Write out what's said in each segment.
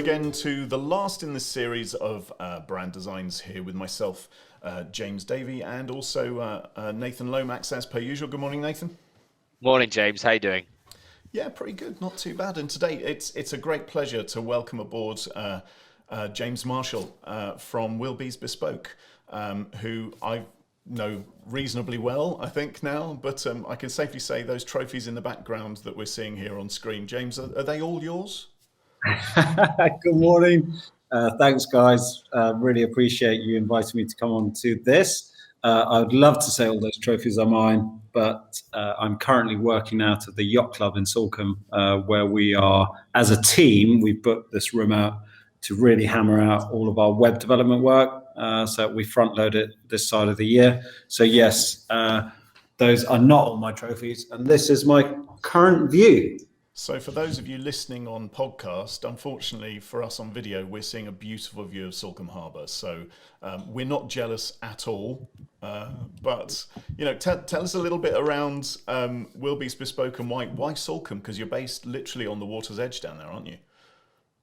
again to the last in this series of brand designs here with myself, James Davey, and also Nathan Lomax as per usual. Good morning, Nathan. Morning, James. How you doing? Yeah, pretty good, not too bad. And today it's a great pleasure to welcome aboard James Marshall from Wilby's Bespoke, who I know reasonably well, I think now, but I can safely say those trophies in the background that we're seeing here on screen, James, are they all yours? Good morning. Thanks, guys. Really appreciate you inviting me to come on to this. I would love to say all those trophies are mine, but I'm currently working out of the Yacht Club in Salcombe, where we are, as a team, we've booked this room out to really hammer out all of our web development work. So we front load it this side of the year. So yes, those are not all my trophies, and this is my current view. So for those of you listening on podcast, unfortunately for us on video, we're seeing a beautiful view of Salcombe Harbour. So we're not jealous at all. But you know, tell us a little bit around Wilby's Bespoke and why Salcombe? Because you're based literally on the water's edge down there, aren't you?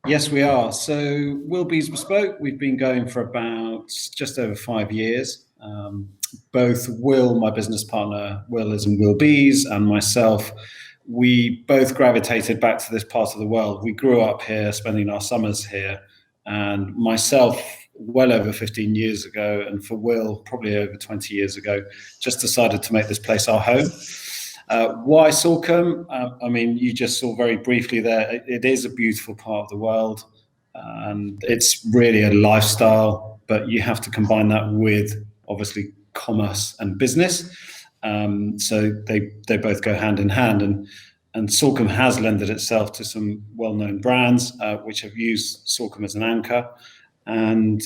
Yes, we are. So Wilby's Bespoke, we've been going for about just over 5 years. Both Will, my business partner, Will is in Wilby's, and myself, we both gravitated back to this part of the world. We grew up here, spending our summers here, and myself, well over 15 years ago, and for Will, probably over 20 years ago, just decided to make this place our home. Why Salcombe? I mean, you just saw very briefly there, it is a beautiful part of the world, and it's really a lifestyle, but you have to combine that with, obviously, commerce and business. So they both go hand in hand, and Salcombe has lended itself to some well-known brands which have used Salcombe as an anchor, and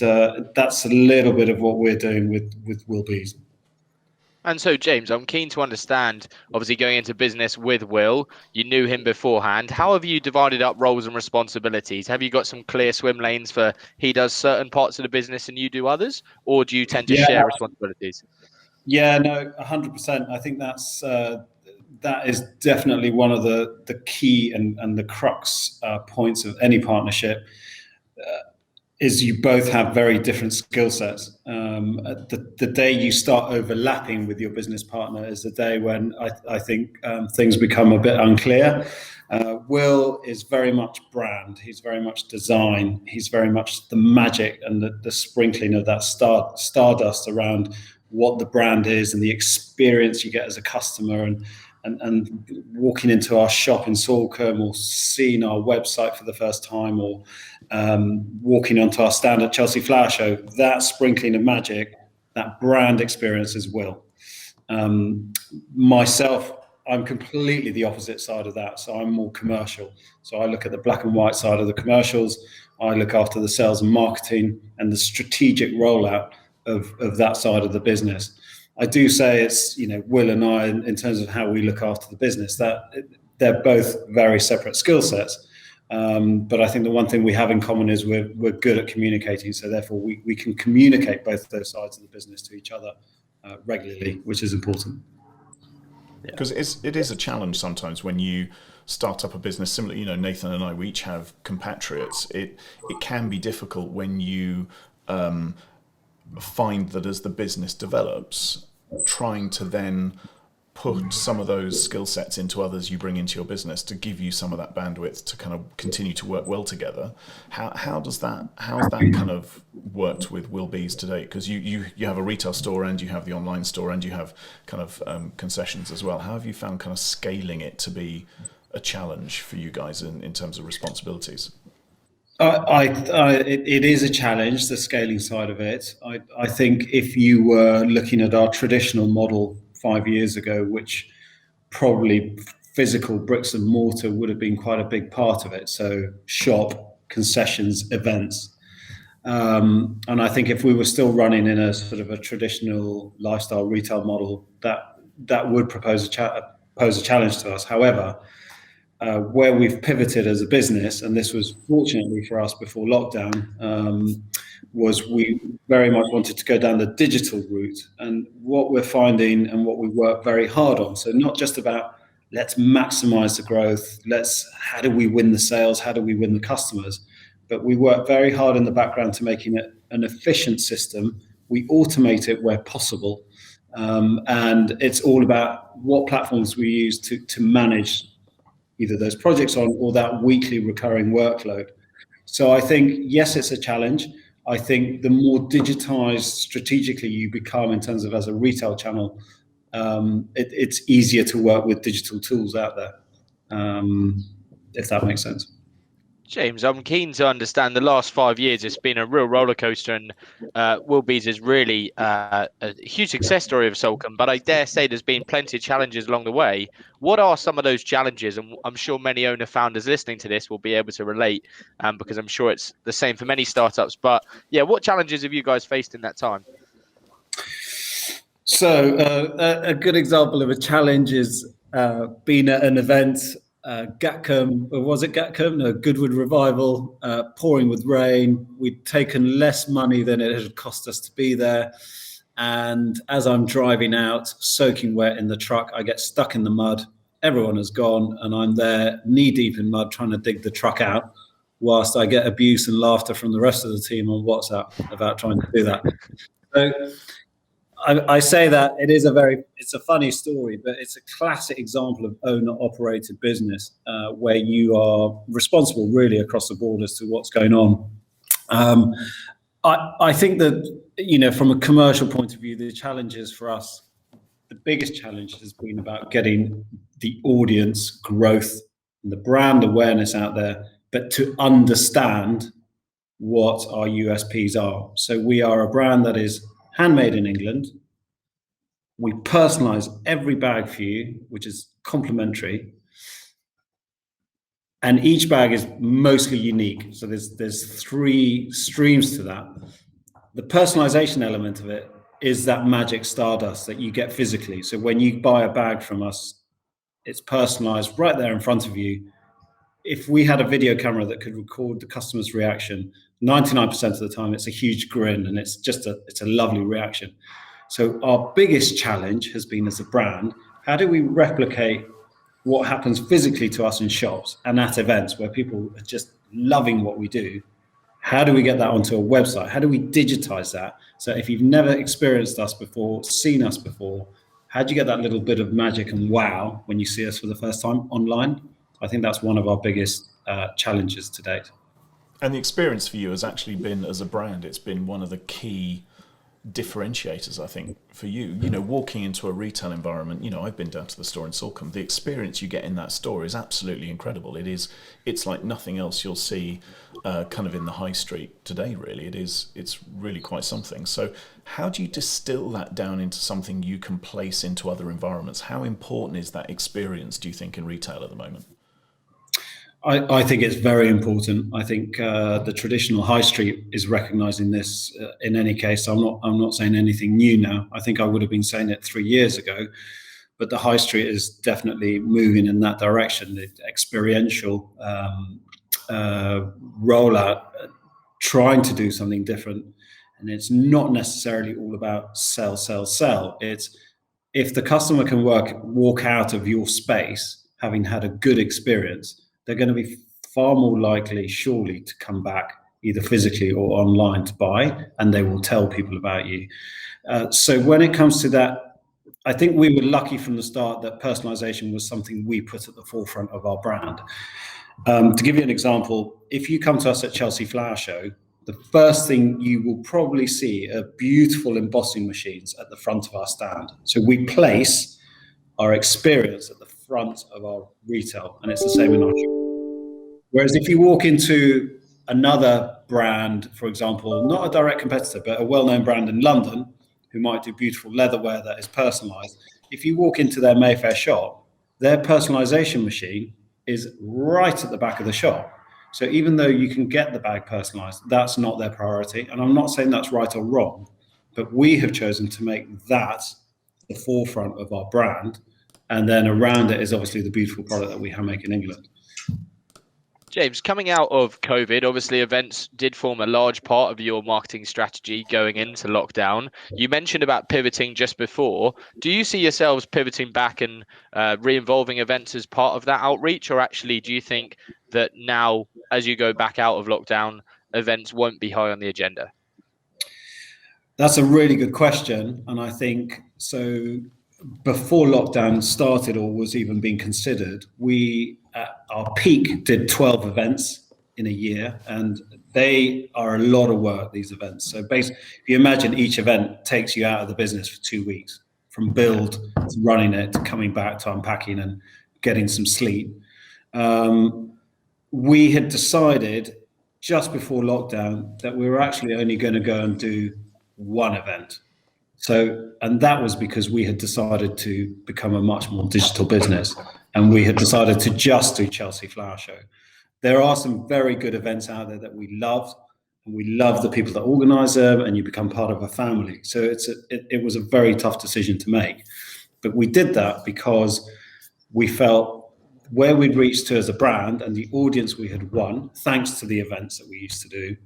that's a little bit of what we're doing with Wilby's. And so, James, I'm keen to understand, obviously going into business with Will, you knew him beforehand. How have you divided up roles and responsibilities? Have you got some clear swim lanes for he does certain parts of the business and you do others, or do you tend to share responsibilities? Yeah, no, 100%. I think that is definitely one of the key and the crux points of any partnership. Is you both have very different skill sets. The day you start overlapping with your business partner is the day when I think things become a bit unclear. Will is very much brand. He's very much design. He's very much the magic and the sprinkling of that stardust around what the brand is and the experience you get as a customer, and walking into our shop in Salcombe, or seeing our website for the first time, or walking onto our stand at Chelsea Flower Show, that sprinkling of magic, that brand experience is Will. Myself, I'm completely the opposite side of that. So I'm more commercial. So I look at the black and white side of the commercials. I look after the sales and marketing and the strategic rollout of that side of the business. I do say it's, Will and I, in terms of how we look after the business, that they're both very separate skill sets. But I think the one thing we have in common is we're good at communicating. So therefore we can communicate both those sides of the business to each other regularly, which is important. Because it is a challenge sometimes when you start up a business. Similarly, Nathan and I, we each have compatriots. It can be difficult when you find that as the business develops, trying to then put some of those skill sets into others you bring into your business to give you some of that bandwidth to kind of continue to work well together. How's that kind of worked with Wilby's today? Because you have a retail store and you have the online store and you have kind of concessions as well. How have you found kind of scaling it to be a challenge for you guys in terms of responsibilities? It is a challenge, the scaling side of it. I think if you were looking at our traditional model 5 years ago, which probably physical bricks and mortar would have been quite a big part of it. So shop, concessions, events. And I think if we were still running in a sort of a traditional lifestyle retail model, that would pose a challenge to us. However, where we've pivoted as a business, and this was fortunately for us before lockdown, was we very much wanted to go down the digital route. And what we're finding and what we work very hard on, so not just about let's maximize the growth, how do we win the sales, how do we win the customers, but we work very hard in the background to making it an efficient system. We automate it where possible. And it's all about what platforms we use to manage either those projects on or that weekly recurring workload. So I think, yes, it's a challenge. I think the more digitized strategically you become in terms of as a retail channel, it's easier to work with digital tools out there, if that makes sense. James, I'm keen to understand the last 5 years. It's been a real roller coaster, and Willbees is really a huge success story of Solcombe. But I dare say there's been plenty of challenges along the way. What are some of those challenges? And I'm sure many owner founders listening to this will be able to relate, because I'm sure it's the same for many startups. But yeah, what challenges have you guys faced in that time? So a good example of a challenge is being at an event. Gatcombe, or was it Gatcombe? No, Goodwood Revival, pouring with rain. We'd taken less money than it had cost us to be there. And as I'm driving out, soaking wet in the truck, I get stuck in the mud. Everyone has gone, and I'm there knee deep in mud trying to dig the truck out, whilst I get abuse and laughter from the rest of the team on WhatsApp about trying to do that. So I say that it's a funny story, but it's a classic example of owner-operated business where you are responsible really across the board as to what's going on. I think that, from a commercial point of view, the challenges for us, the biggest challenge has been about getting the audience growth and the brand awareness out there, but to understand what our USPs are. So we are a brand that is handmade in England. We personalize every bag for you, which is complimentary. And each bag is mostly unique. So there's 3 streams to that. The personalization element of it is that magic stardust that you get physically. So when you buy a bag from us, it's personalized right there in front of you. If we had a video camera that could record the customer's reaction, 99% of the time it's a huge grin, and it's a lovely reaction. So our biggest challenge has been, as a brand, how do we replicate what happens physically to us in shops and at events where people are just loving what we do? How do we get that onto a website? How do we digitize that? So if you've never experienced us before, seen us before, how do you get that little bit of magic and wow when you see us for the first time online? I think that's one of our biggest challenges to date. And the experience for you has actually been, as a brand, it's been one of the key differentiators, I think, for you. Walking into a retail environment, I've been down to the store in Solcombe. The experience you get in that store is absolutely incredible. It's like nothing else you'll see kind of in the high street today, really. It's really quite something. So how do you distill that down into something you can place into other environments? How important is that experience, do you think, in retail at the moment? I think it's very important. I think the traditional high street is recognising this in any case. I'm not saying anything new now. I think I would have been saying it 3 years ago, but the high street is definitely moving in that direction. The experiential rollout, trying to do something different, and it's not necessarily all about sell. It's if the customer can walk out of your space having had a good experience, they're going to be far more likely, surely, to come back either physically or online to buy, and they will tell people about you. So when it comes to that, I think we were lucky from the start that personalization was something we put at the forefront of our brand. To give you an example, if you come to us at Chelsea Flower Show, the first thing you will probably see are beautiful embossing machines at the front of our stand. So we place our experience at the front of our retail, and it's the same in our shop. Whereas if you walk into another brand, for example, not a direct competitor, but a well-known brand in London who might do beautiful leatherware that is personalized, if you walk into their Mayfair shop, their personalization machine is right at the back of the shop. So even though you can get the bag personalized, that's not their priority. And I'm not saying that's right or wrong, but we have chosen to make that the forefront of our brand. And then around it is obviously the beautiful product that we make in England. James, coming out of COVID, obviously events did form a large part of your marketing strategy going into lockdown. You mentioned about pivoting just before. Do you see yourselves pivoting back and re-involving events as part of that outreach? Or actually, do you think that now, as you go back out of lockdown, events won't be high on the agenda? That's a really good question. And I think so before lockdown started or was even being considered, we at our peak did 12 events in a year, and they are a lot of work, these events. So basically, if you imagine each event takes you out of the business for 2 weeks, from build to running it to coming back to unpacking and getting some sleep. We had decided just before lockdown that we were actually only going to go and do one event. So, and that was because we had decided to become a much more digital business, and we had decided to just do Chelsea Flower Show. There are some very good events out there that we love, and we love the people that organize them, and you become part of a family. So it was a very tough decision to make, but we did that because we felt where we'd reached to as a brand and the audience we had won, thanks to the events that we used to do,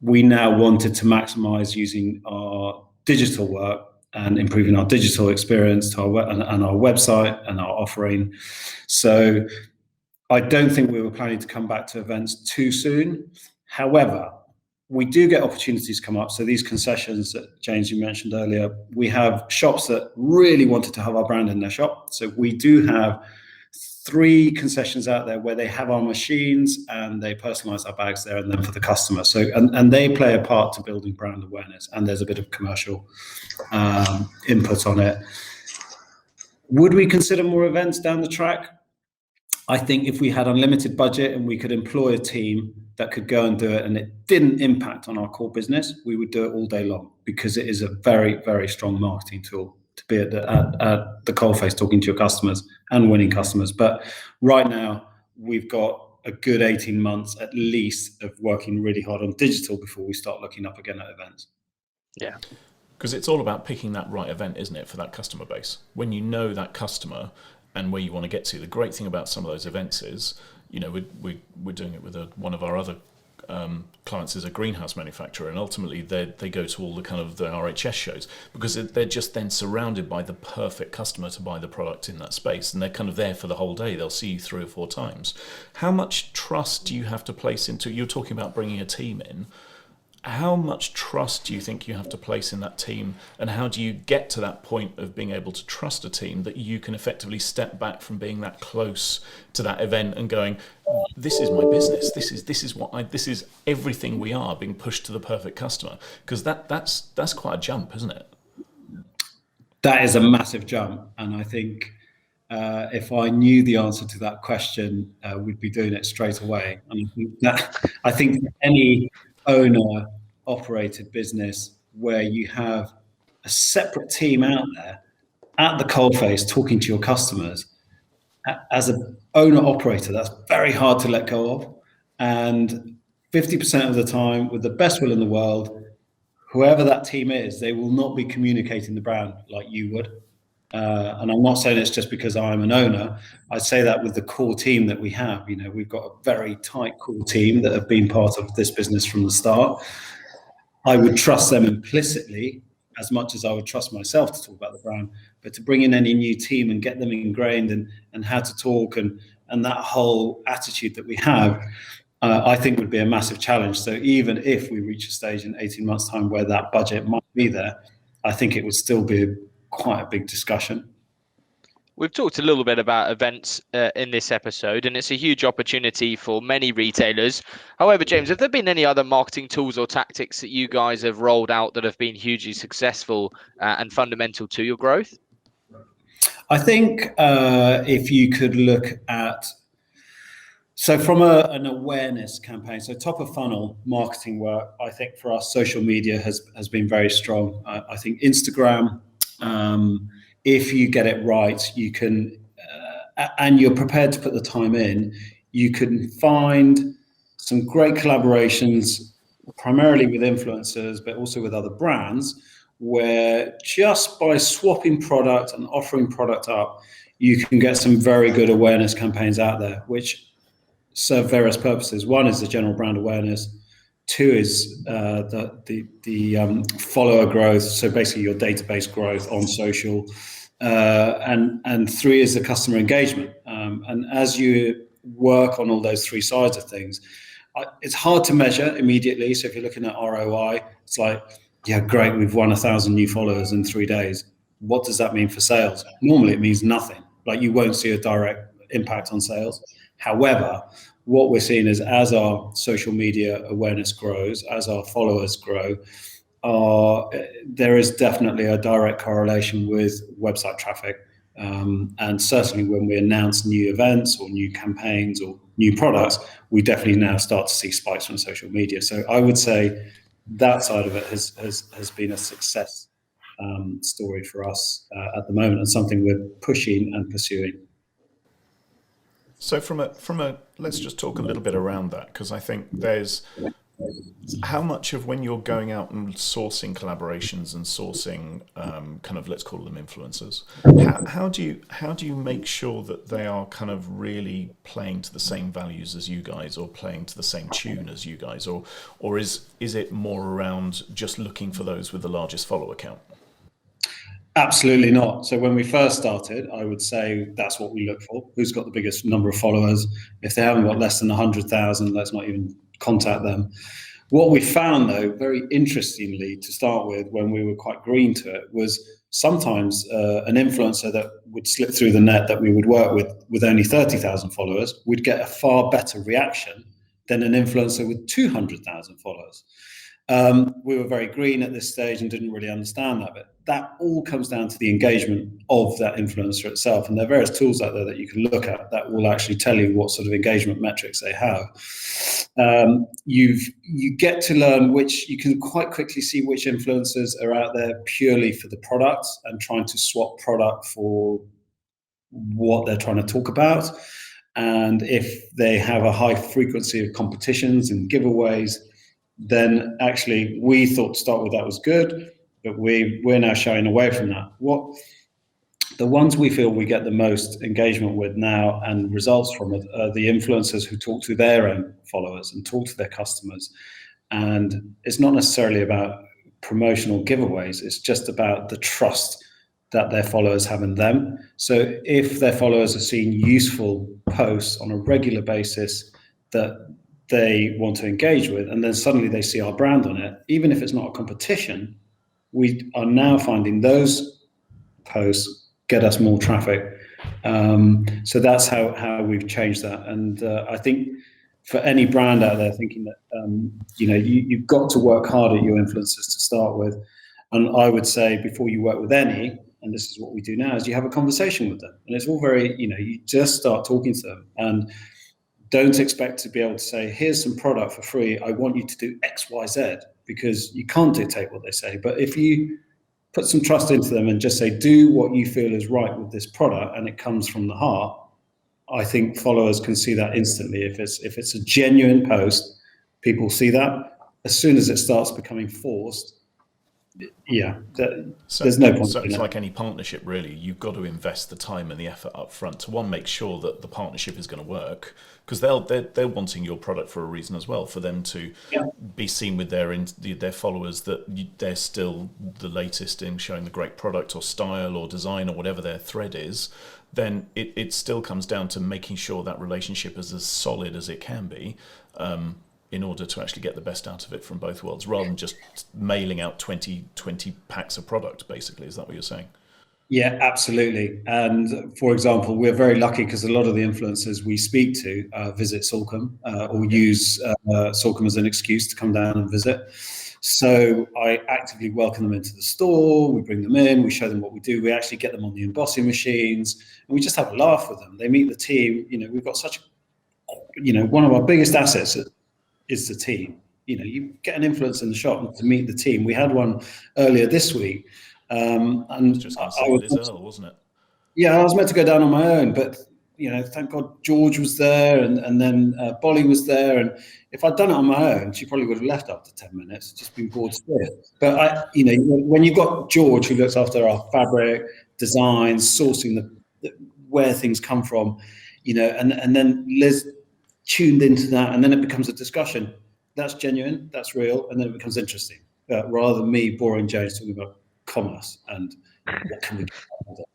we now wanted to maximize using our digital work and improving our digital experience to and our website and our offering. So I don't think we were planning to come back to events too soon. However, we do get opportunities come up. So these concessions that James, you mentioned earlier, we have shops that really wanted to have our brand in their shop. So we do have 3 concessions out there where they have our machines and they personalize our bags there and then for the customer. So and they play a part to building brand awareness, and there's a bit of commercial input on it. Would we consider more events down the track? I think if we had unlimited budget and we could employ a team that could go and do it and it didn't impact on our core business, we would do it all day long, because it is a very, very strong marketing tool to be at the coalface talking to your customers and winning customers. But right now, we've got a good 18 months at least of working really hard on digital before we start looking up again at events. Yeah. Because it's all about picking that right event, isn't it, for that customer base? When you know that customer and where you want to get to, the great thing about some of those events is, you know, we're doing it with one of our other clients is a greenhouse manufacturer, and ultimately they go to all the kind of the RHS shows because they're just then surrounded by the perfect customer to buy the product in that space, and they're kind of there for the whole day. They'll see you 3 or 4 times. How much trust do you have to place into, you're talking about bringing a team in, how much trust do you think you have to place in that team, and how do you get to that point of being able to trust a team that you can effectively step back from being that close to that event and going, this is my business, this is everything we are being pushed to the perfect customer? Because that's quite a jump, isn't it? That is a massive jump, and I think if I knew the answer to that question, we'd be doing it straight away. And I think any owner operated business where you have a separate team out there at the coalface talking to your customers, as an owner operator, that's very hard to let go of. And 50% of the time, with the best will in the world, whoever that team is, they will not be communicating the brand like you would. And I'm not saying it's just because I'm an owner. I say that with the core team that we have. You know, we've got a very tight core team that have been part of this business from the start. I would trust them implicitly as much as I would trust myself to talk about the brand. But to bring in any new team and get them ingrained and how to talk and that whole attitude that we have, I think would be a massive challenge. So even if we reach a stage in 18 months' time where that budget might be there, I think it would still be quite a big discussion. We've talked a little bit about events in this episode, and it's a huge opportunity for many retailers. However, James, have there been any other marketing tools or tactics that you guys have rolled out that have been hugely successful and fundamental to your growth? I think if you could look at, so from an awareness campaign, so top of funnel marketing work, I think for us, social media has been very strong. I think Instagram, if you get it right, you can, and you're prepared to put the time in, you can find some great collaborations, primarily with influencers, but also with other brands, where just by swapping product and offering product up, you can get some very good awareness campaigns out there, which serve various purposes. One is the general brand awareness. Two is the follower growth, so basically your database growth on social, and three is the customer engagement. And as you work on all those three sides of things, it's hard to measure immediately. So if you're looking at ROI, it's like, yeah, great, we've won 1,000 new followers in 3 days. What does that mean for sales? Normally it means nothing. Like, you won't see a direct impact on sales. However, what we're seeing is, as our social media awareness grows, as our followers grow, there is definitely a direct correlation with website traffic. And certainly when we announce new events or new campaigns or new products, we definitely now start to see spikes from social media. So I would say that side of it has been a success story for us at the moment, and something we're pushing and pursuing. So from a let's just talk a little bit around that, because I think there's how much of, when you're going out and sourcing collaborations and sourcing kind of, let's call them influencers, how do you make sure that they are kind of really playing to the same values as you guys, or playing to the same tune as you guys, or is it more around just looking for those with the largest follower count? Absolutely not. So when we first started, I would say that's what we look for. Who's got the biggest number of followers? If they haven't got less than 100,000, let's not even contact them. What we found, though, very interestingly to start with, when we were quite green to it, was sometimes an influencer that would slip through the net that we would work with only 30,000 followers would get a far better reaction than an influencer with 200,000 followers. We were very green at this stage and didn't really understand that, but that all comes down to the engagement of that influencer itself. And there are various tools out there that you can look at that will actually tell you what sort of engagement metrics they have. You get to learn you can quite quickly see which influencers are out there purely for the product and trying to swap product for what they're trying to talk about. And if they have a high frequency of competitions and giveaways, then actually we thought to start with that was good, but we're now shying away from that. The ones we feel we get the most engagement with now and results from it are the influencers who talk to their own followers and talk to their customers. And it's not necessarily about promotional giveaways, it's just about the trust that their followers have in them. So if their followers are seeing useful posts on a regular basis that they want to engage with, and then suddenly they see our brand on it, even if it's not a competition, we are now finding those posts get us more traffic. So that's how we've changed that. And I think for any brand out there thinking that you've got to work hard at your influencers to start with, and I would say before you work with any, and this is what we do now, is you have a conversation with them. And it's all very, you just start talking to them, and don't expect to be able to say, here's some product for free, I want you to do X, Y, Z, because you can't dictate what they say. But if you put some trust into them and just say, do what you feel is right with this product, and it comes from the heart, I think followers can see that instantly. If it's a genuine post, people see that. As soon as it starts becoming forced, there's no point. So it's like any partnership, really. You've got to invest the time and the effort up front to, one, make sure that the partnership is going to work, because they're wanting your product for a reason as well, for them to be seen with their followers, that they're still the latest in showing the great product or style or design or whatever their thread is. Then it still comes down to making sure that relationship is as solid as it can be, in order to actually get the best out of it from both worlds, rather than just mailing out 20 packs of product, basically. Is that what you're saying? Yeah, absolutely. And for example, we're very lucky because a lot of the influencers we speak to visit Salcombe or use Salcombe as an excuse to come down and visit. So I actively welcome them into the store. We bring them in, we show them what we do. We actually get them on the embossing machines, and we just have a laugh with them. They meet the team. We've got such, one of our biggest assets is the team. You get an influencer in the shop to meet the team. We had one earlier this week. And I was just going to say, Liz Earle, wasn't it? Yeah, I was meant to go down on my own, but thank God George was there, and then Bolly was there. And if I'd done it on my own, she probably would have left after 10 minutes, just been bored stiff. But when you've got George who looks after our fabric, designs, sourcing where things come from, and then Liz tuned into that, and then it becomes a discussion. That's genuine, that's real, and then it becomes interesting. Rather than me, boring James, talking about commerce and what can we get out of it.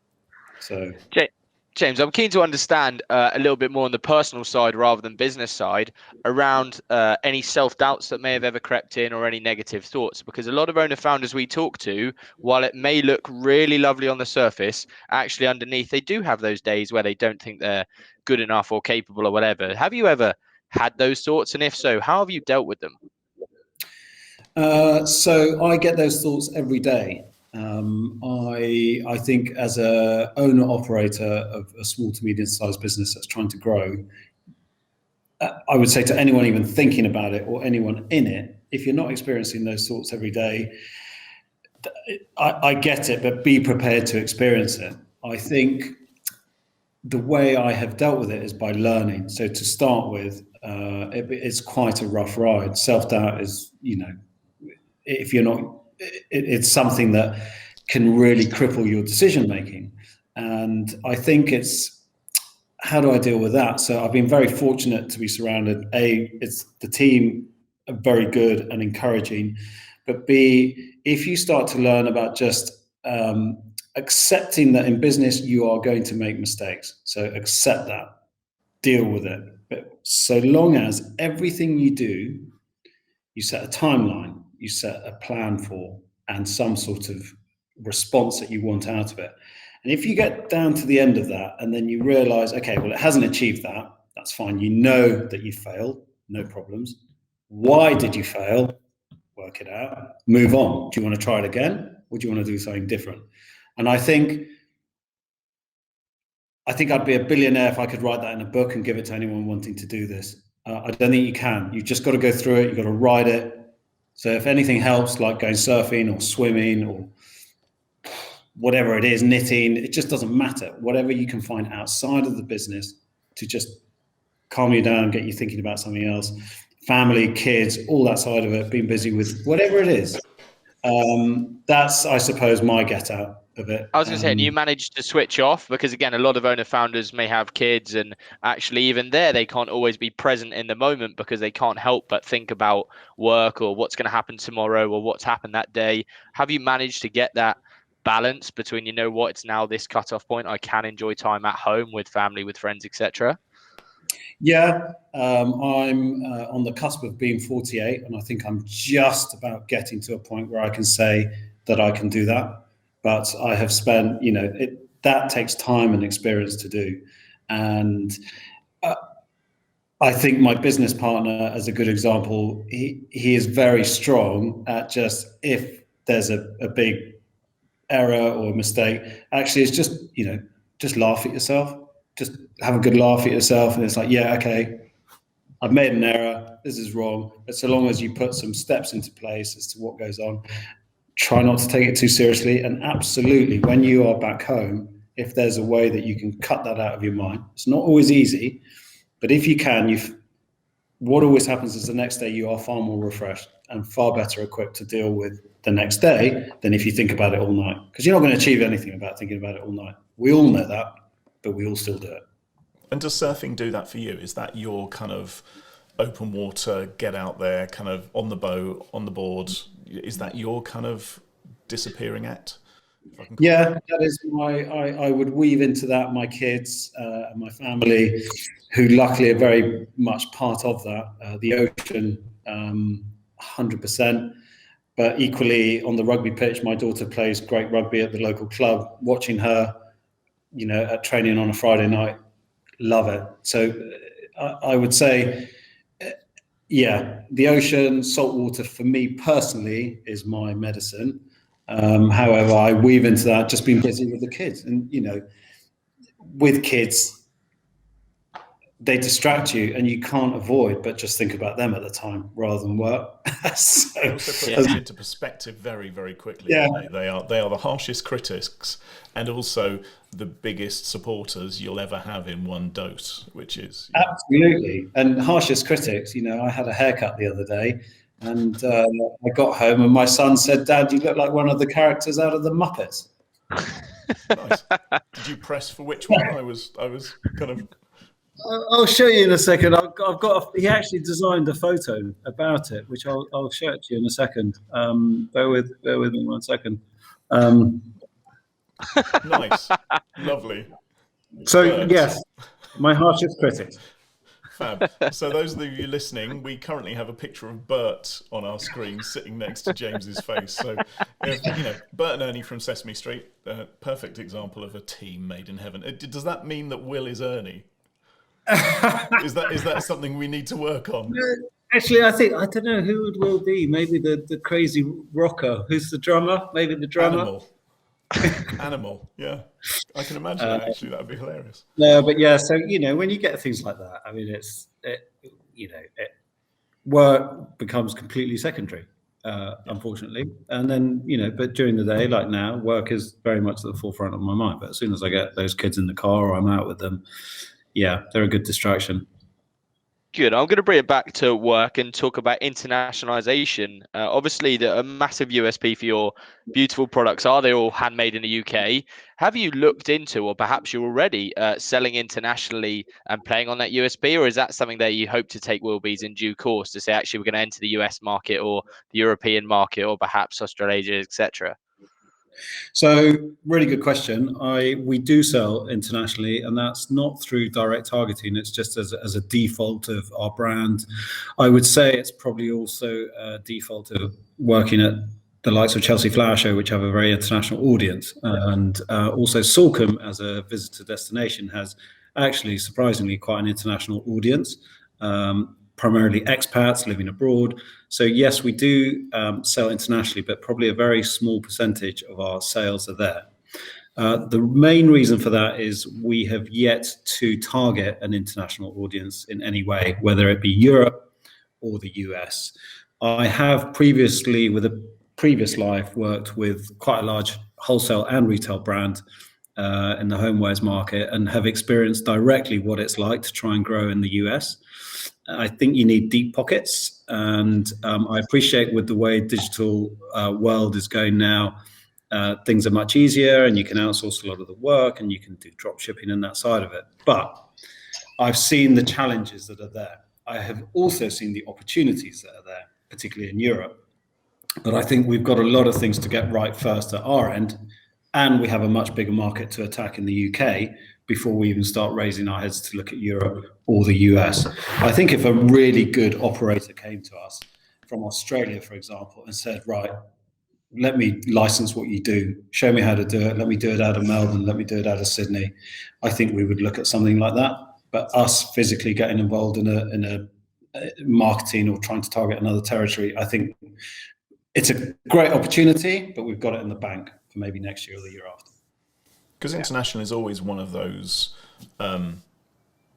So, James, I'm keen to understand a little bit more on the personal side rather than business side around any self-doubts that may have ever crept in or any negative thoughts, because a lot of owner founders we talk to, while it may look really lovely on the surface, actually underneath they do have those days where they don't think they're good enough or capable or whatever. Have you ever had those thoughts? And if so, how have you dealt with them? so I get those thoughts every day. I think as a owner operator of a small to medium sized business that's trying to grow, I would say to anyone even thinking about it or anyone in it, if you're not experiencing those thoughts every day, I get it, but be prepared to experience it. I think the way I have dealt with it is by learning. So to start with, it's quite a rough ride. Self-doubt is, if you're not, it's something that can really cripple your decision making. And I think it's, how do I deal with that? So I've been very fortunate to be surrounded. It's the team are very good and encouraging, but B, if you start to learn about just accepting that in business you are going to make mistakes, so accept that, deal with it. But so long as everything you do, you set a timeline, you set a plan for, and some sort of response that you want out of it. And if you get down to the end of that and then you realize, okay, well, it hasn't achieved that, that's fine. You know that you failed, no problems. Why did you fail? Work it out, move on. Do you want to try it again? Or do you want to do something different? And I think I'd be a billionaire if I could write that in a book and give it to anyone wanting to do this. I don't think you can. You've just got to go through it. You've got to ride it. So if anything helps, like going surfing or swimming or whatever it is, knitting, it just doesn't matter. Whatever you can find outside of the business to just calm you down, get you thinking about something else, family, kids, all that side of it, being busy with whatever it is. That's, I suppose, my get out of it. I was going to say, and you managed to switch off, because again, a lot of owner founders may have kids, and actually even there, they can't always be present in the moment because they can't help but think about work or what's going to happen tomorrow or what's happened that day. Have you managed to get that balance between, it's now this cutoff point, I can enjoy time at home with family, with friends, etc.? Yeah, I'm on the cusp of being 48, and I think I'm just about getting to a point where I can say that I can do that. But I have spent, that takes time and experience to do. And I think my business partner, as a good example, he is very strong at just, if there's a big error or a mistake, actually it's just, just laugh at yourself. Just have a good laugh at yourself. And it's like, yeah, okay, I've made an error. This is wrong. But so long as you put some steps into place as to what goes on, try not to take it too seriously. And absolutely, when you are back home, if there's a way that you can cut that out of your mind, it's not always easy, but if you can, what always happens is the next day you are far more refreshed and far better equipped to deal with the next day than if you think about it all night. Because you're not going to achieve anything about thinking about it all night. We all know that, but we all still do it. And does surfing do that for you? Is that your kind of open water, get out there, kind of on the boat, on the board? Is that your kind of disappearing act? Yeah, that is I would weave into that my kids and my family, who luckily are very much part of that. The ocean, 100%. But equally on the rugby pitch, my daughter plays great rugby at the local club. Watching her, at training on a Friday night, love it. So I would say, yeah, the ocean, salt water for me personally is my medicine. However, I weave into that just being busy with the kids, and with kids, they distract you, and you can't avoid but just think about them at the time rather than work. So, they also put things into perspective very, very quickly. Yeah. They are the harshest critics and also the biggest supporters you'll ever have in one dose, which is absolutely. And harshest critics. I had a haircut the other day. And I got home and my son said, "Dad, you look like one of the characters out of the Muppets." Nice. Did you press for which one? I was kind of... I'll show you in a second. I've got. He actually designed a photo about it, which I'll show it to you in a second. Bear with me 1 second. Nice, lovely. So Birds. yes, my harshest critic. Fab. So those of you listening, we currently have a picture of Bert on our screen sitting next to James's face. So, Bert and Ernie from Sesame Street, perfect example of a team made in heaven. Does that mean that Will is Ernie? Is that something we need to work on? Actually, I don't know who would Will be. Maybe the crazy rocker. Who's the drummer? Maybe the drummer. Animal. Yeah, I can imagine that. Actually, that'd be hilarious. No, but yeah. So when you get things like that, I mean, work becomes completely secondary, unfortunately. And then but during the day, like now, work is very much at the forefront of my mind. But as soon as I get those kids in the car or I'm out with them, yeah, they're a good distraction. Good. I'm going to bring it back to work and talk about internationalization. Obviously, a massive USP for your beautiful products are they're all handmade in the UK. Have you looked into, or perhaps you're already selling internationally and playing on that USP, or is that something that you hope to take Wilby's in due course to say, actually, we're going to enter the US market or the European market or perhaps Australasia, etc.? So really good question. We do sell internationally, and that's not through direct targeting. It's just as a default of our brand. I would say it's probably also a default of working at the likes of Chelsea Flower Show, which have a very international audience, and also Salcombe as a visitor destination has actually surprisingly quite an international audience. Primarily expats living abroad. So yes, we do sell internationally, but probably a very small percentage of our sales are there. The main reason for that is we have yet to target an international audience in any way, whether it be Europe or the US. I have previously, with a previous life, worked with quite a large wholesale and retail brand in the homewares market and have experienced directly what it's like to try and grow in the US. I think you need deep pockets, and I appreciate with the way digital world is going now, things are much easier and you can outsource a lot of the work and you can do drop shipping and that side of it. But I've seen the challenges that are there. I have also seen the opportunities that are there, particularly in Europe. But I think we've got a lot of things to get right first at our end, and we have a much bigger market to attack in the UK before we even start raising our heads to look at Europe or the US. I think if a really good operator came to us from Australia, for example, and said, right, let me license what you do, show me how to do it, let me do it out of Melbourne, let me do it out of Sydney, I think we would look at something like that. But us physically getting involved in a marketing or trying to target another territory, I think it's a great opportunity, but we've got it in the bank for maybe next year or the year after. Because international is always one of those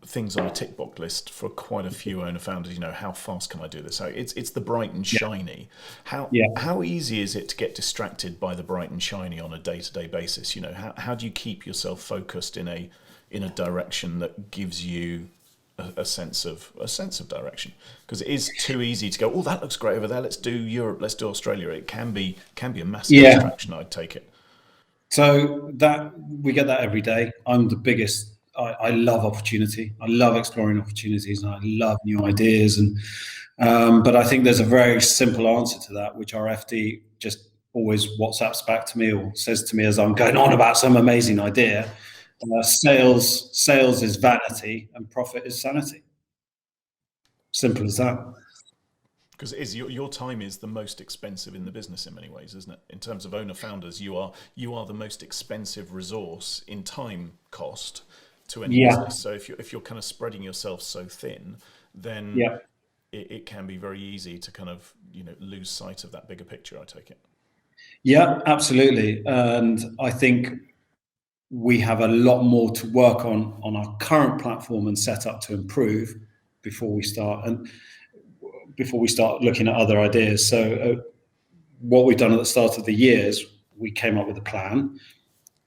things on a tick box list for quite a few owner founders. How fast can I do this? So it's the bright and shiny. How easy is it to get distracted by the bright and shiny on a day-to-day basis? How do you keep yourself focused in a direction that gives you a sense of direction? Because it is too easy to go, oh, that looks great over there, let's do Europe, let's do Australia. It can be a massive distraction, I'd take it. So that we get that every day. I'm the biggest. I love opportunity. I love exploring opportunities, and I love new ideas. And but I think there's a very simple answer to that, which our FD just always WhatsApps back to me or says to me as I'm going on about some amazing idea. Sales is vanity, and profit is sanity. Simple as that. Because it is your time is the most expensive in the business in many ways, isn't it? In terms of owner founders, you are the most expensive resource in time cost to any business. So if you're kind of spreading yourself so thin, then it can be very easy to kind of lose sight of that bigger picture, I take it. Yeah, absolutely. And I think we have a lot more to work on our current platform and setup to improve before we start looking at other ideas. So what we've done at the start of the year is we came up with a plan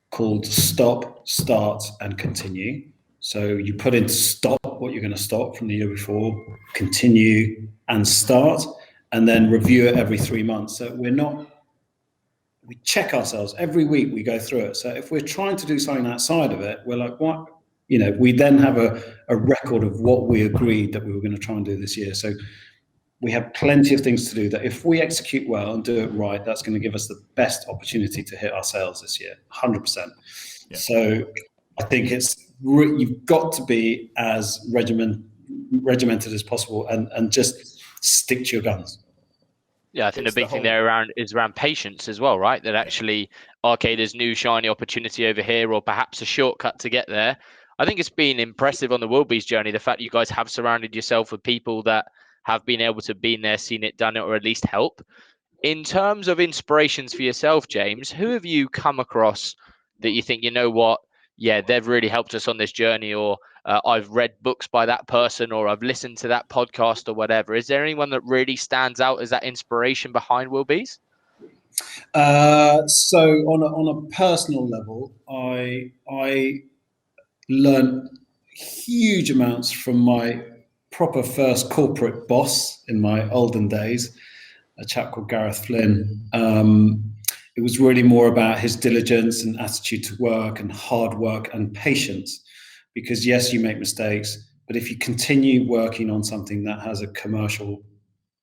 called Stop, Start and Continue. So you put in stop what you're going to stop from the year before, continue and start, and then review it every 3 months. So we check ourselves every week, we go through it. So if we're trying to do something outside of it, we're like, what? we then have a record of what we agreed that we were going to try and do this year. So we have plenty of things to do that if we execute well and do it right, that's going to give us the best opportunity to hit our sales this year, 100%. Yeah. So I think you've got to be as regimented as possible and just stick to your guns. Yeah, I think the big thing there is around patience as well, right? That actually, okay, there's new shiny opportunity over here, or perhaps a shortcut to get there. I think it's been impressive on the Wilby's journey, the fact that you guys have surrounded yourself with people that have been able to be there, seen it, done it, or at least help. In terms of inspirations for yourself, James, who have you come across that you think, you know what, yeah, they've really helped us on this journey, or I've read books by that person, or I've listened to that podcast or whatever? Is there anyone that really stands out as that inspiration behind Wilby's? So on a personal level, I learned huge amounts from my proper first corporate boss in my olden days, a chap called Gareth Flynn. It was really more about his diligence and attitude to work and hard work and patience, because yes, you make mistakes, but if you continue working on something that has a commercial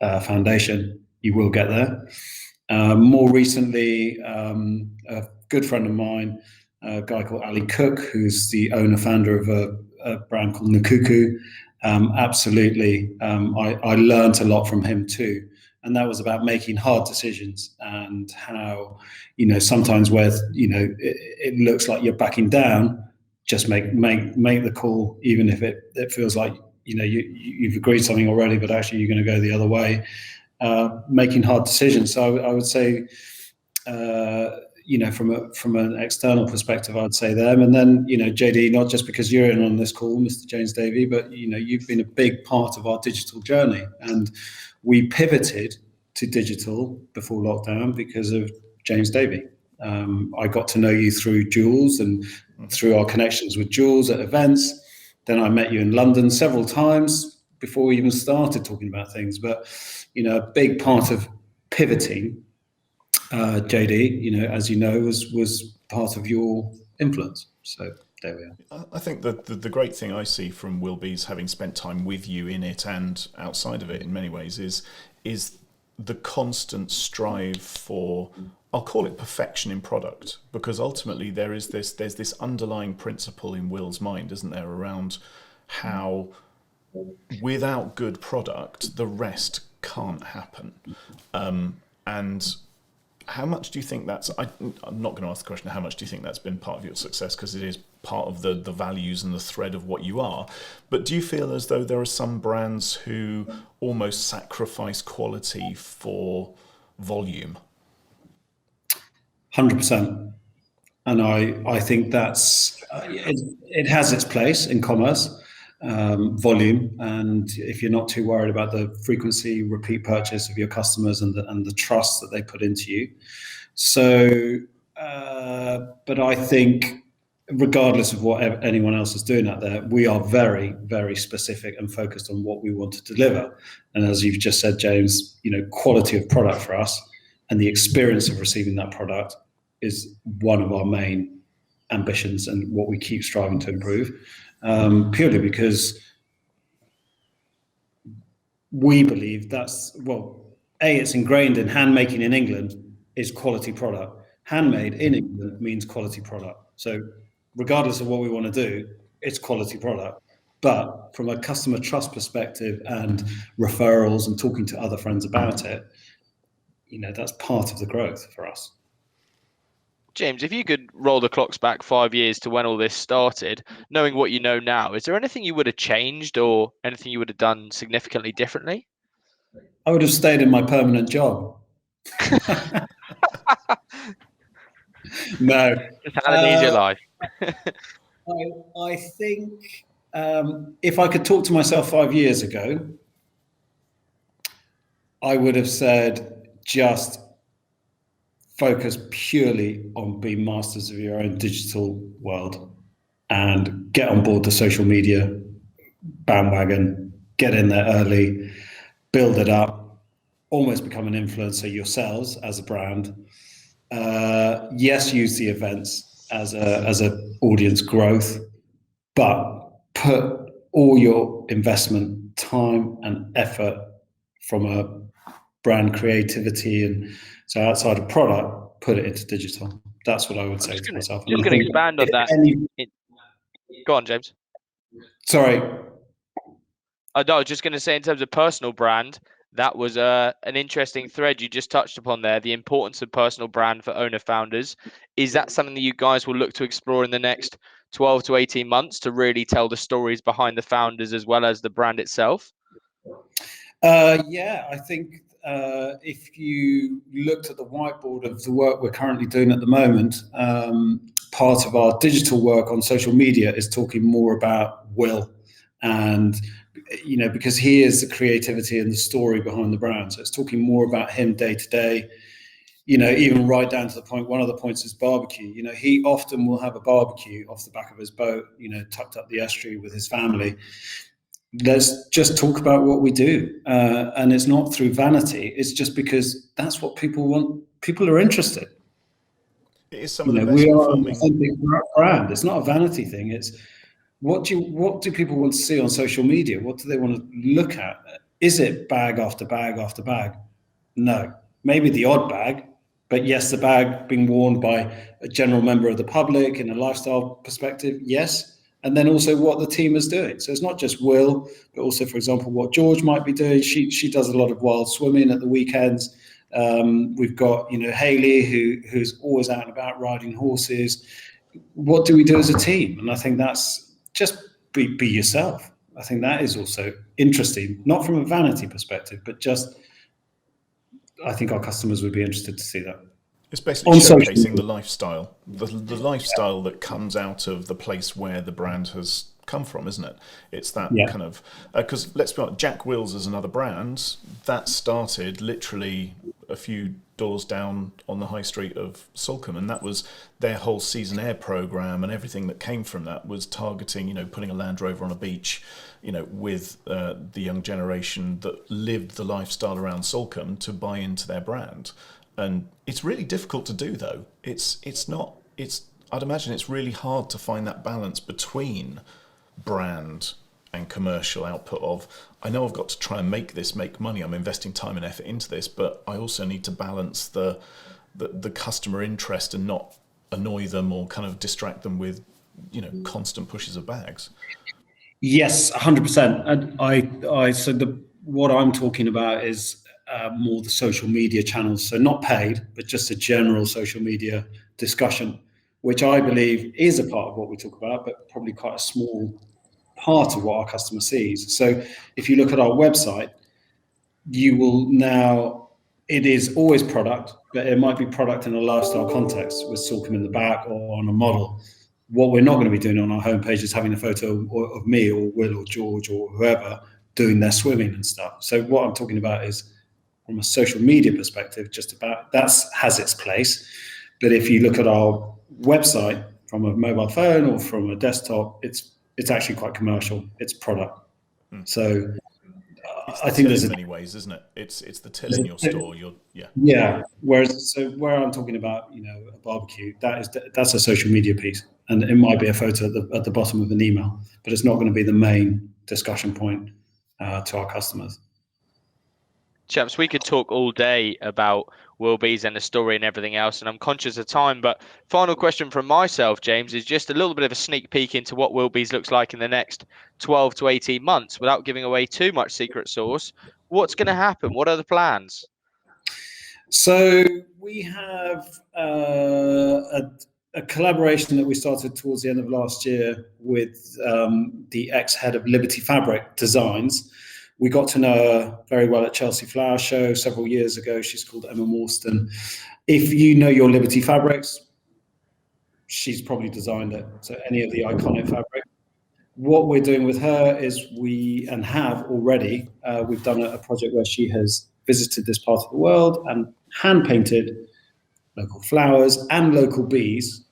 foundation, you will get there. More recently, a good friend of mine, a guy called Ali Cook, who's the founder of a brand called Nukuku. Absolutely. I learned a lot from him too. And that was about making hard decisions, and how, sometimes where, it looks like you're backing down, just make the call, even if it feels like, you've agreed something already, but actually you're going to go the other way. Making hard decisions. So I would say, from an external perspective, I'd say them. And then, JD, not just because you're in on this call, Mr. James Davey, but, you've been a big part of our digital journey. And we pivoted to digital before lockdown because of James Davey. I got to know you through Jules and through our connections with Jules at events. Then I met you in London several times before we even started talking about things. But, a big part of pivoting, JD, as you know, was part of your influence. So there we are. I think that the great thing I see from Wilby's, having spent time with you in it and outside of it in many ways, is the constant strive for, I'll call it perfection in product, because ultimately there's this underlying principle in Will's mind, isn't there, around how without good product the rest can't happen. And how much do you think that's, I'm not going to ask the question, how much do you think that's been part of your success, because it is part of the values and the thread of what you are, but do you feel as though there are some brands who almost sacrifice quality for volume? 100%. And I think that's, it has its place in commerce, volume, and if you're not too worried about the frequency, repeat purchase of your customers and the trust that they put into you. So, but I think regardless of what anyone else is doing out there, we are very, very specific and focused on what we want to deliver. And as you've just said, James, quality of product for us and the experience of receiving that product is one of our main ambitions and what we keep striving to improve. Purely because we believe that's, it's ingrained in handmaking in England is quality product. Handmade in England means quality product. So regardless of what we want to do, it's quality product. But from a customer trust perspective and referrals and talking to other friends about it, that's part of the growth for us. James, if you could roll the clocks back 5 years to when all this started, knowing what you know now, is there anything you would have changed or anything you would have done significantly differently? I would have stayed in my permanent job. No. Just had an easier life. I think if I could talk to myself 5 years ago, I would have said just focus purely on being masters of your own digital world and get on board the social media bandwagon, get in there early, build it up, almost become an influencer yourselves as a brand. Yes, use the events as a audience growth, but put all your investment, time and effort from a brand creativity, and so outside of product, put it into digital. That's what I would say to myself. Just going to expand on that. Go on, James. Sorry. I was just going to say, in terms of personal brand, that was an interesting thread you just touched upon there, the importance of personal brand for owner-founders. Is that something that you guys will look to explore in the next 12 to 18 months to really tell the stories behind the founders as well as the brand itself? Yeah, I think if you looked at the whiteboard of the work we're currently doing at the moment, part of our digital work on social media is talking more about Will, and because he is the creativity and the story behind the brand. So it's talking more about him day to day, even right down to the point, one of the points is barbecue. He often will have a barbecue off the back of his boat, tucked up the estuary with his family. Let's just talk about what we do. And it's not through vanity. It's just because that's what people want. People are interested. It is some of the best we are performing. an authentic brand. It's not a vanity thing. It's what do people want to see on social media? What do they want to look at? Is it bag after bag after bag? No. Maybe the odd bag, but yes, the bag being worn by a general member of the public in a lifestyle perspective, yes. And then also what the team is doing. So it's not just Will, but also, for example, what George might be doing. She does a lot of wild swimming at the weekends. We've got Hayley, who's always out and about riding horses. What do we do as a team? And I think that's just be yourself. I think that is also interesting, not from a vanity perspective, but just I think our customers would be interested to see that. It's basically showcasing the lifestyle, the lifestyle that comes out of the place where the brand has come from, isn't it? It's that kind of, because let's be honest, Jack Wills is another brand that started literally a few doors down on the high street of Salcombe, and that was their whole season air program, and everything that came from that was targeting, putting a Land Rover on a beach, with the young generation that lived the lifestyle around Salcombe to buy into their brand. And it's really difficult to do, though. I'd imagine it's really hard to find that balance between brand and commercial output of, I know I've got to try and make money, I'm investing time and effort into this, but I also need to balance the customer interest and not annoy them or kind of distract them with, constant pushes of bags. Yes, 100%. And what I'm talking about is more the social media channels, so not paid, but just a general social media discussion, which I believe is a part of what we talk about, but probably quite a small part of what our customer sees. So if you look at our website, you will now, it is always product, but it might be product in a lifestyle context with Salcombe in the back or on a model. What we're not going to be doing on our homepage is having a photo of me or Will or George or whoever doing their swimming and stuff. So what I'm talking about is, from a social media perspective, just about that has its place. But if you look at our website from a mobile phone or from a desktop, it's actually quite commercial. It's product. So I think there's in many ways, isn't it? It's the till in your store. Yeah. Whereas where I'm talking about, a barbecue, that's a social media piece, and it might be a photo at the bottom of an email, but it's not going to be the main discussion point to our customers. Chaps, we could talk all day about Wilby's and the story and everything else, and I'm conscious of time, but final question from myself, James, is just a little bit of a sneak peek into what Wilby's looks like in the next 12 to 18 months without giving away too much secret sauce. What's going to happen? What are the plans? So we have a collaboration that we started towards the end of last year with the ex-head of Liberty Fabric Designs. We got to know her very well at Chelsea Flower Show several years ago. She's called Emma Morstan. If you know your Liberty fabrics, she's probably designed it. So any of the iconic fabric. What we're doing with her is we've done a project where she has visited this part of the world and hand painted local flowers and local bees,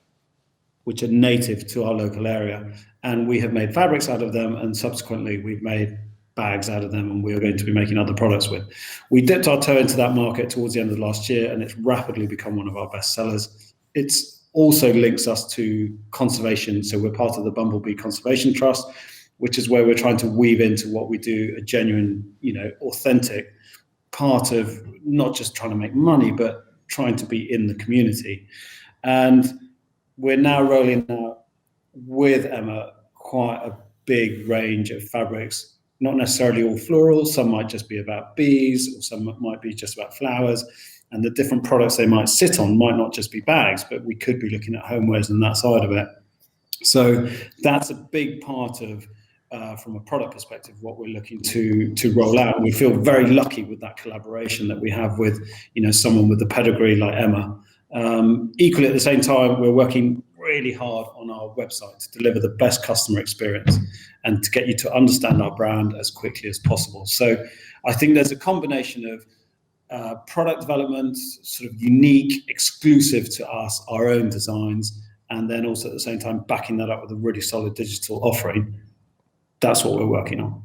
which are native to our local area. And we have made fabrics out of them, and subsequently we've made bags out of them, and we are going to be making other products with. We dipped our toe into that market towards the end of last year, and it's rapidly become one of our best sellers. It's also links us to conservation. So we're part of the Bumblebee Conservation Trust, which is where we're trying to weave into what we do a genuine, authentic part of not just trying to make money, but trying to be in the community. And we're now rolling out with Emma quite a big range of fabrics, not necessarily all floral. Some might just be about bees, or some might be just about flowers. And the different products they might sit on might not just be bags, but we could be looking at homewares and that side of it. So that's a big part of, from a product perspective, what we're looking to roll out. And we feel very lucky with that collaboration that we have with, someone with the pedigree like Emma. Equally, at the same time, we're working really hard on our website to deliver the best customer experience and to get you to understand our brand as quickly as possible. So I think there's a combination of product development, sort of unique, exclusive to us, our own designs, and then also at the same time backing that up with a really solid digital offering. That's what we're working on.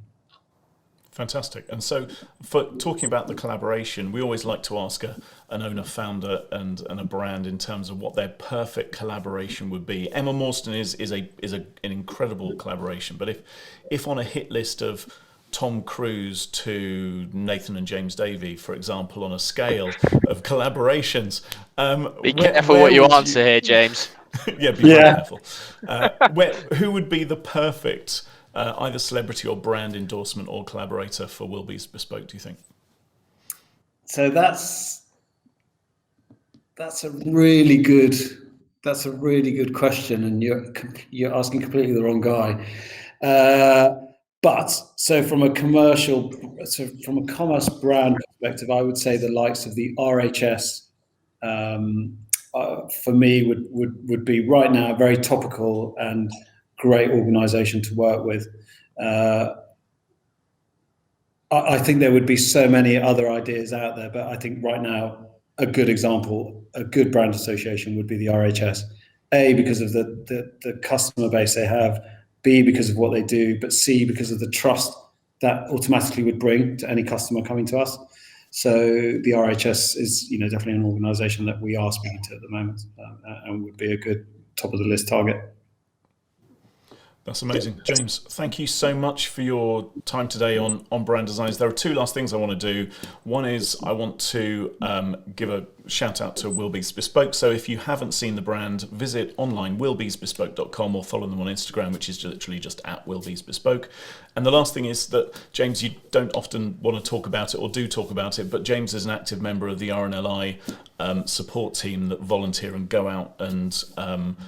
Fantastic. And so for talking about the collaboration, we always like to ask an owner, founder and a brand in terms of what their perfect collaboration would be. Emma Morstan is an incredible collaboration, but if on a hit list of Tom Cruise to Nathan and James Davey, for example, on a scale of collaborations, be careful what you answer here, James. Yeah, be very careful. Who would be the perfect either celebrity or brand endorsement or collaborator for Wilby's Bespoke, do you think? So that's a really good question, and you're asking completely the wrong guy. But from a commerce brand perspective, I would say the likes of the RHS for me would be right now very topical and great organization to work with. I think there would be so many other ideas out there, but I think right now a good example, a good brand association would be the RHS. A, because of the customer base they have, B, because of what they do, but C, because of the trust that automatically would bring to any customer coming to us. So the RHS is definitely an organization that we are speaking to at the moment, and would be a good top of the list target. That's amazing. James, thank you so much for your time today on brand designs. There are two last things I want to do. One is I want to give a shout out to Wilby's Bespoke. So if you haven't seen the brand, visit online wilbysbespoke.com or follow them on Instagram, which is literally just at Wilby's Bespoke. And the last thing is that, James, you don't often want to talk about it or do talk about it, but James is an active member of the RNLI support team that volunteer and go out and kind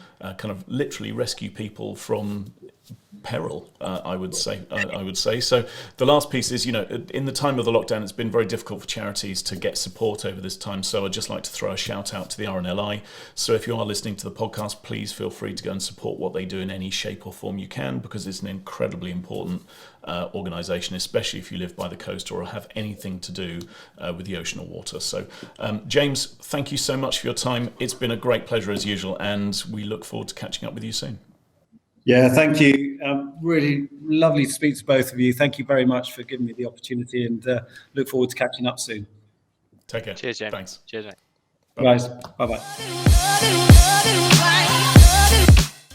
of literally rescue people from peril, I would say. So the last piece is, in the time of the lockdown, it's been very difficult for charities to get support over this time. So I'd just like to throw a shout out to the RNLI. So if you are listening to the podcast, please feel free to go and support what they do in any shape or form you can, because it's an incredibly important organisation, especially if you live by the coast or have anything to do with the ocean or water. So James, thank you so much for your time. It's been a great pleasure as usual, and we look forward to catching up with you soon. Yeah, thank you. Really lovely to speak to both of you. Thank you very much for giving me the opportunity, and look forward to catching up soon. Take care. Cheers, James. Thanks. Cheers, mate. Guys, bye-bye.